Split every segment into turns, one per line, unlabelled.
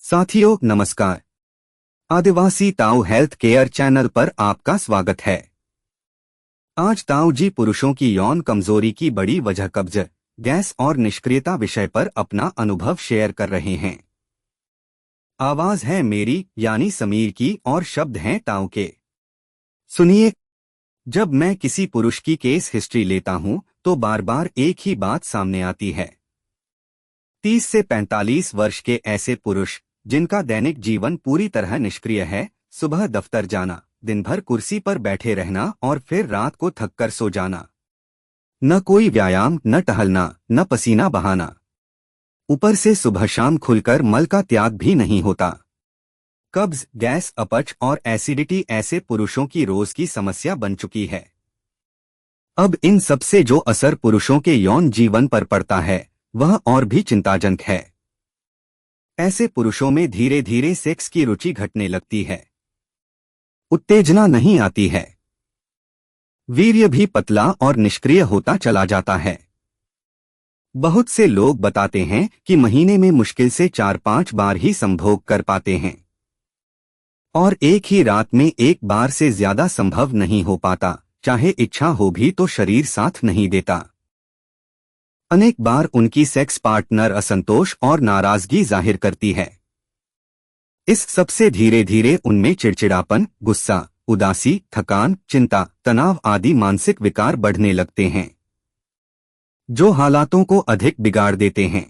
साथियों नमस्कार। आदिवासी ताऊ हेल्थ केयर चैनल पर आपका स्वागत है। आज ताऊ जी पुरुषों की यौन कमजोरी की बड़ी वजह कब्ज, गैस और निष्क्रियता विषय पर अपना अनुभव शेयर कर रहे हैं। आवाज है मेरी यानी समीर की और शब्द हैं ताऊ के। सुनिए, जब मैं किसी पुरुष की केस हिस्ट्री लेता हूं तो बार बार एक ही बात सामने आती है। 30 से 45 वर्ष के ऐसे पुरुष जिनका दैनिक जीवन पूरी तरह निष्क्रिय है, सुबह दफ्तर जाना, दिन भर कुर्सी पर बैठे रहना और फिर रात को थककर सो जाना। न कोई व्यायाम, न टहलना, न पसीना बहाना। ऊपर से सुबह शाम खुलकर मल का त्याग भी नहीं होता। कब्ज, गैस, अपच और एसिडिटी ऐसे पुरुषों की रोज की समस्या बन चुकी है। अब इन सब से जो असर पुरुषों के यौन जीवन पर पड़ता है वह और भी चिंताजनक है। ऐसे पुरुषों में धीरे धीरे सेक्स की रुचि घटने लगती है। उत्तेजना नहीं आती है। वीर्य भी पतला और निष्क्रिय होता चला जाता है। बहुत से लोग बताते हैं कि महीने में मुश्किल से 4-5 बार ही संभोग कर पाते हैं और एक ही रात में एक बार से ज्यादा संभव नहीं हो पाता। चाहे इच्छा हो भी तो शरीर साथ नहीं देता। अनेक बार उनकी सेक्स पार्टनर असंतोष और नाराजगी जाहिर करती है। इस सबसे धीरे धीरे उनमें चिड़चिड़ापन, गुस्सा, उदासी, थकान, चिंता, तनाव आदि मानसिक विकार बढ़ने लगते हैं, जो हालातों को अधिक बिगाड़ देते हैं।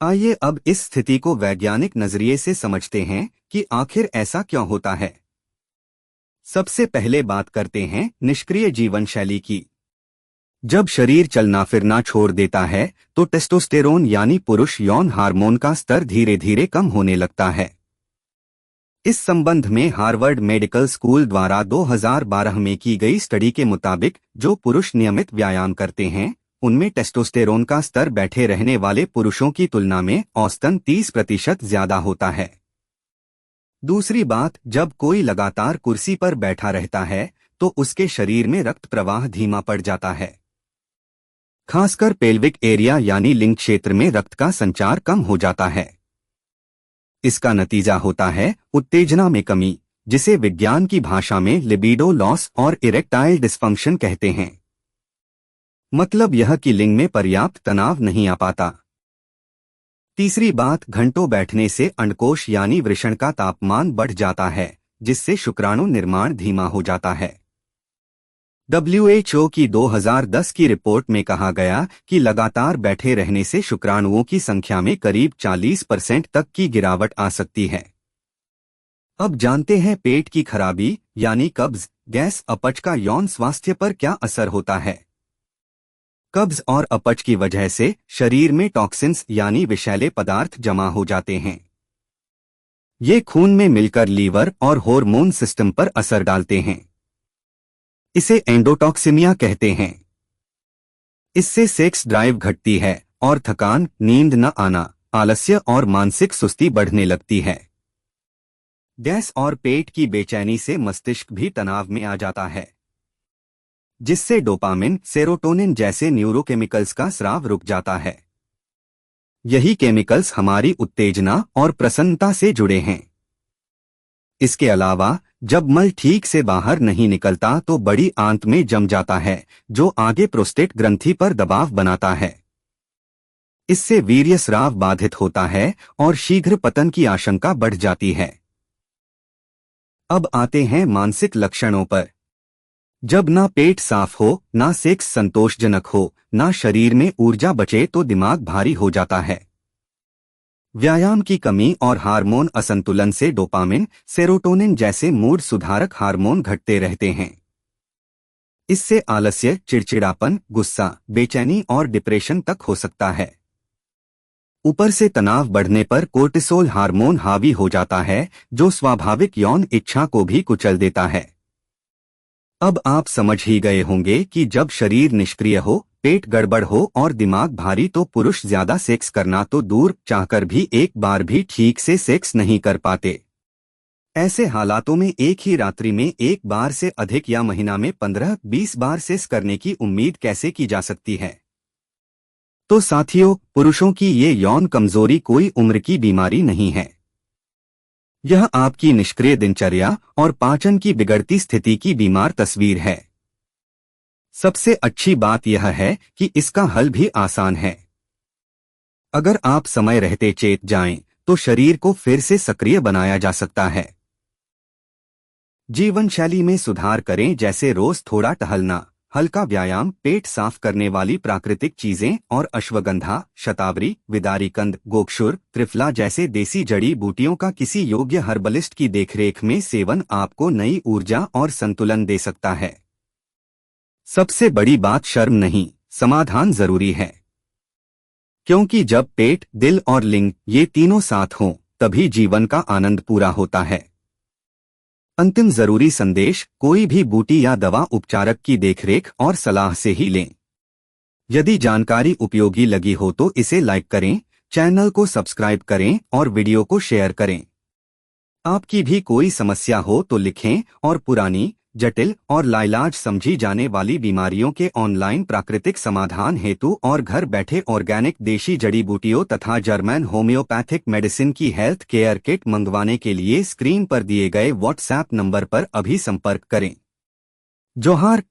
आइए अब इस स्थिति को वैज्ञानिक नजरिए से समझते हैं कि आखिर ऐसा क्यों होता है। सबसे पहले बात करते हैं निष्क्रिय जीवन शैली की। जब शरीर चलना फिरना छोड़ देता है तो टेस्टोस्टेरोन यानी पुरुष यौन हार्मोन का स्तर धीरे धीरे कम होने लगता है। इस संबंध में हार्वर्ड मेडिकल स्कूल द्वारा 2012 में की गई स्टडी के मुताबिक जो पुरुष नियमित व्यायाम करते हैं उनमें टेस्टोस्टेरोन का स्तर बैठे रहने वाले पुरुषों की तुलना में औसतन 30% ज्यादा होता है। दूसरी बात, जब कोई लगातार कुर्सी पर बैठा रहता है तो उसके शरीर में रक्त प्रवाह धीमा पड़ जाता है। खासकर पेल्विक एरिया यानी लिंग क्षेत्र में रक्त का संचार कम हो जाता है। इसका नतीजा होता है उत्तेजना में कमी, जिसे विज्ञान की भाषा में लिबिडो लॉस और इरेक्टाइल डिस्फंक्शन कहते हैं। मतलब यह कि लिंग में पर्याप्त तनाव नहीं आ पाता। तीसरी बात, घंटों बैठने से अंडकोश यानी वृषण का तापमान बढ़ जाता है, जिससे शुक्राणु निर्माण धीमा हो जाता है। WHO की 2010 की रिपोर्ट में कहा गया कि लगातार बैठे रहने से शुक्राणुओं की संख्या में करीब 40% तक की गिरावट आ सकती है। अब जानते हैं पेट की खराबी यानी कब्ज, गैस, अपच का यौन स्वास्थ्य पर क्या असर होता है। कब्ज और अपच की वजह से शरीर में टॉक्सिन्स यानी विषैले पदार्थ जमा हो जाते हैं। ये खून में मिलकर लीवर और हार्मोन सिस्टम पर असर डालते हैं। इसे एंडोटॉक्सिमिया कहते हैं। इससे सेक्स ड्राइव घटती है और थकान, नींद न आना, आलस्य और मानसिक सुस्ती बढ़ने लगती है। गैस और पेट की बेचैनी से मस्तिष्क भी तनाव में आ जाता है, जिससे डोपामिन, सेरोटोनिन जैसे न्यूरोकेमिकल्स का स्राव रुक जाता है। यही केमिकल्स हमारी उत्तेजना और प्रसन्नता से जुड़े हैं। इसके अलावा जब मल ठीक से बाहर नहीं निकलता तो बड़ी आंत में जम जाता है, जो आगे प्रोस्टेट ग्रंथि पर दबाव बनाता है। इससे वीर्य स्राव बाधित होता है और शीघ्र पतन की आशंका बढ़ जाती है। अब आते हैं मानसिक लक्षणों पर। जब ना पेट साफ हो, ना सेक्स संतोषजनक हो, ना शरीर में ऊर्जा बचे तो दिमाग भारी हो जाता है। व्यायाम की कमी और हार्मोन असंतुलन से डोपामिन, सेरोटोनिन जैसे मूड सुधारक हार्मोन घटते रहते हैं। इससे आलस्य, चिड़चिड़ापन, गुस्सा, बेचैनी और डिप्रेशन तक हो सकता है। ऊपर से तनाव बढ़ने पर कोर्टिसोल हार्मोन हावी हो जाता है, जो स्वाभाविक यौन इच्छा को भी कुचल देता है। अब आप समझ ही गए होंगे कि जब शरीर निष्क्रिय हो, पेट गड़बड़ हो और दिमाग भारी तो पुरुष ज्यादा सेक्स करना तो दूर, चाहकर भी एक बार भी ठीक से सेक्स नहीं कर पाते। ऐसे हालातों में एक ही रात्रि में एक बार से अधिक या महीना में 15-20 बार सेक्स करने की उम्मीद कैसे की जा सकती है। तो साथियों, पुरुषों की ये यौन कमजोरी कोई उम्र की बीमारी नहीं है। यह आपकी निष्क्रिय दिनचर्या और पाचन की बिगड़ती स्थिति की बीमार तस्वीर है। सबसे अच्छी बात यह है कि इसका हल भी आसान है। अगर आप समय रहते चेत जाएं, तो शरीर को फिर से सक्रिय बनाया जा सकता है। जीवन शैली में सुधार करें, जैसे रोज थोड़ा टहलना, हल्का व्यायाम, पेट साफ करने वाली प्राकृतिक चीजें और अश्वगंधा, शतावरी, विदारीकंद, गोक्षुर, त्रिफला जैसे देसी जड़ी बूटियों का किसी योग्य हर्बलिस्ट की देखरेख में सेवन आपको नई ऊर्जा और संतुलन दे सकता है। सबसे बड़ी बात शर्म नहीं, समाधान जरूरी है। क्योंकि जब पेट, दिल और लिंग ये तीनों साथ हों, तभी जीवन का आनंद पूरा होता है। अंतिम जरूरी संदेश, कोई भी बूटी या दवा उपचारक की देखरेख और सलाह से ही लें। यदि जानकारी उपयोगी लगी हो तो इसे लाइक करें, चैनल को सब्सक्राइब करें और वीडियो को शेयर करें। आपकी भी कोई समस्या हो तो लिखें और पुरानी, जटिल और लाइलाज समझी जाने वाली बीमारियों के ऑनलाइन प्राकृतिक समाधान हेतु और घर बैठे ऑर्गेनिक देशी जड़ी बूटियों तथा जर्मन होम्योपैथिक मेडिसिन की हेल्थ केयर किट मंगवाने के लिए स्क्रीन पर दिए गए व्हाट्सएप नंबर पर अभी संपर्क करें। जोहार।